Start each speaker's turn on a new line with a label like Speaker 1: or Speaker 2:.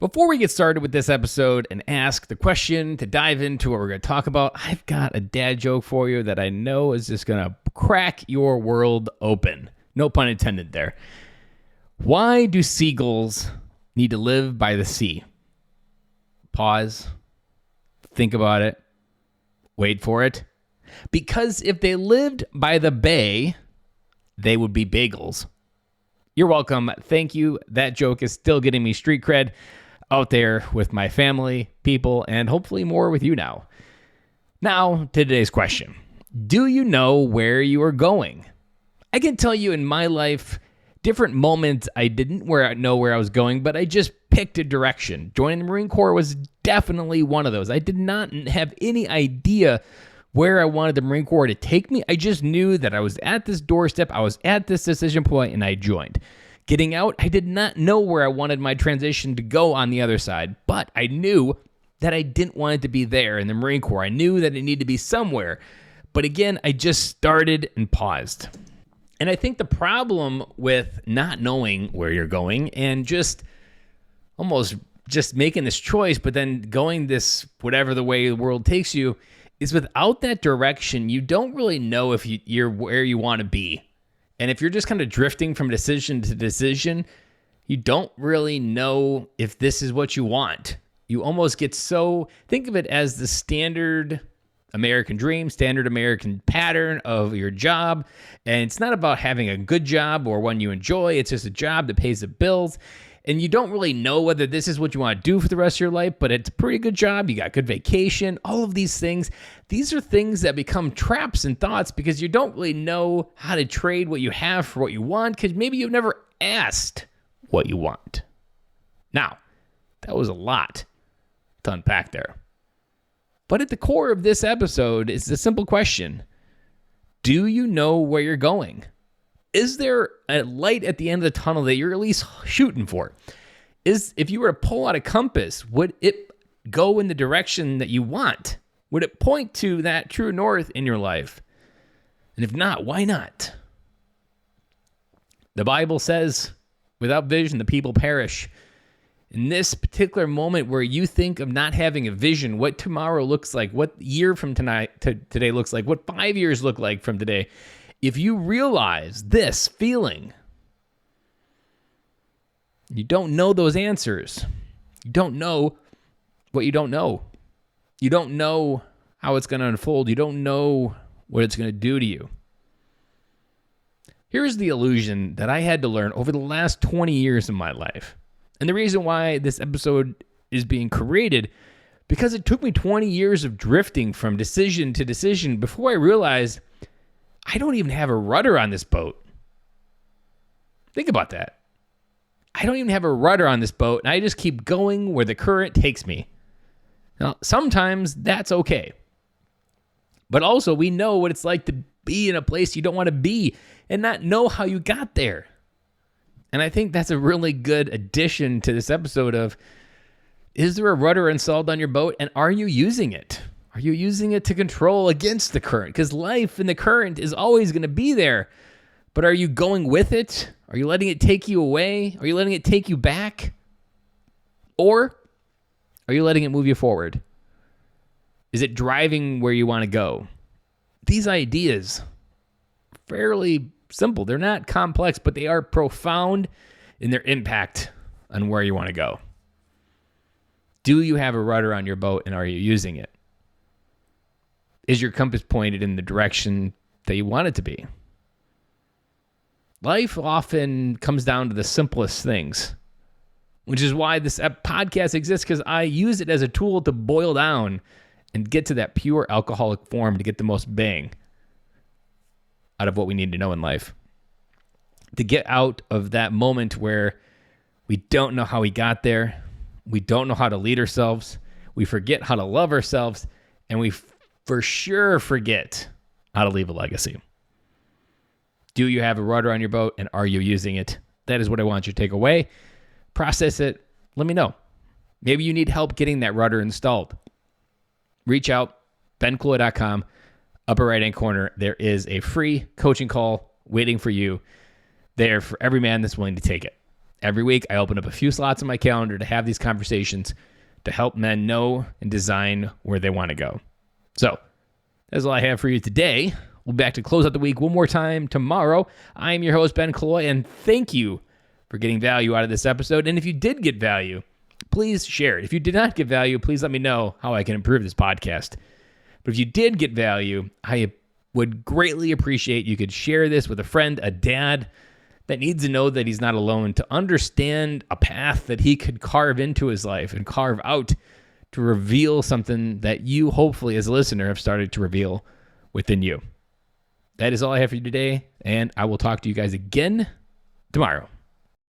Speaker 1: Before we get started with this episode and ask the question to dive into what we're going to talk about, I've got a dad joke for you that I know is just going to crack your world open. No pun intended there. Why do seagulls need to live by the sea? Pause. Think about it. Wait for it. Because if they lived by the bay, they would be bagels. You're welcome. Thank you. That joke is still getting me street cred out there with my family, people, and hopefully more with you now. Now to today's question. Do you know where you are going? I can tell you in my life, different moments I didn't know where I was going, but I just picked a direction. Joining the Marine Corps was definitely one of those. I did not have any idea where I wanted the Marine Corps to take me. I just knew that I was at this doorstep, I was at this decision point, and I joined. Getting out, I did not know where I wanted my transition to go on the other side, but I knew that I didn't want it to be there in the Marine Corps. I knew that it needed to be somewhere. But again, I just started and paused. And I think the problem with not knowing where you're going and just almost just making this choice, but then going this whatever the way the world takes you, is without that direction, you don't really know if you're where you want to be. And if you're just kind of drifting from decision to decision, you don't really know if this is what you want. You almost get think of it as the standard American dream, standard American pattern of your job. And it's not about having a good job or one you enjoy. It's just a job that pays the bills. And you don't really know whether this is what you want to do for the rest of your life, but it's a pretty good job. You got good vacation, all of these things. These are things that become traps and thoughts because you don't really know how to trade what you have for what you want because maybe you've never asked what you want. Now, that was a lot to unpack there. But at the core of this episode is the simple question. Do you know where you're going? Is there a light at the end of the tunnel that you're at least shooting for? If you were to pull out a compass, would it go in the direction that you want? Would it point to that true north in your life? And if not, why not? The Bible says, without vision, the people perish. In this particular moment where you think of not having a vision, what tomorrow looks like, what year from today looks like, what 5 years look like from today, if you realize this feeling, you don't know those answers. You don't know what you don't know. You don't know how it's going to unfold. You don't know what it's going to do to you. Here's the illusion that I had to learn over the last 20 years of my life. And the reason why this episode is being created, because it took me 20 years of drifting from decision to decision before I realized I don't even have a rudder on this boat. Think about that. I don't even have a rudder on this boat, and I just keep going where the current takes me. Now, sometimes that's okay. But also, we know what it's like to be in a place you don't want to be and not know how you got there. And I think that's a really good addition to this episode of, is there a rudder installed on your boat, and are you using it? Are you using it to control against the current? Because life in the current is always going to be there. But are you going with it? Are you letting it take you away? Are you letting it take you back? Or are you letting it move you forward? Is it driving where you want to go? These ideas, fairly simple. They're not complex, but they are profound in their impact on where you want to go. Do you have a rudder on your boat, and are you using it? Is your compass pointed in the direction that you want it to be? Life often comes down to the simplest things, which is why this podcast exists, because I use it as a tool to boil down and get to that pure alcoholic form to get the most bang out of what we need to know in life. To get out of that moment where we don't know how we got there, we don't know how to lead ourselves, we forget how to love ourselves, and we for sure forget how to leave a legacy. Do you have a rudder on your boat, and are you using it? That is what I want you to take away. Process it. Let me know. Maybe you need help getting that rudder installed. Reach out, bencloy.com, upper right-hand corner. There is a free coaching call waiting for you there for every man that's willing to take it. Every week, I open up a few slots in my calendar to have these conversations to help men know and design where they want to go. So that's all I have for you today. We'll be back to close out the week one more time tomorrow. I'm your host, Ben Killoy, and thank you for getting value out of this episode. And if you did get value, please share it. If you did not get value, please let me know how I can improve this podcast. But if you did get value, I would greatly appreciate you could share this with a friend, a dad that needs to know that he's not alone, to understand a path that he could carve into his life and carve out to reveal something that you, hopefully, as a listener, have started to reveal within you. That is all I have for you today, and I will talk to you guys again tomorrow.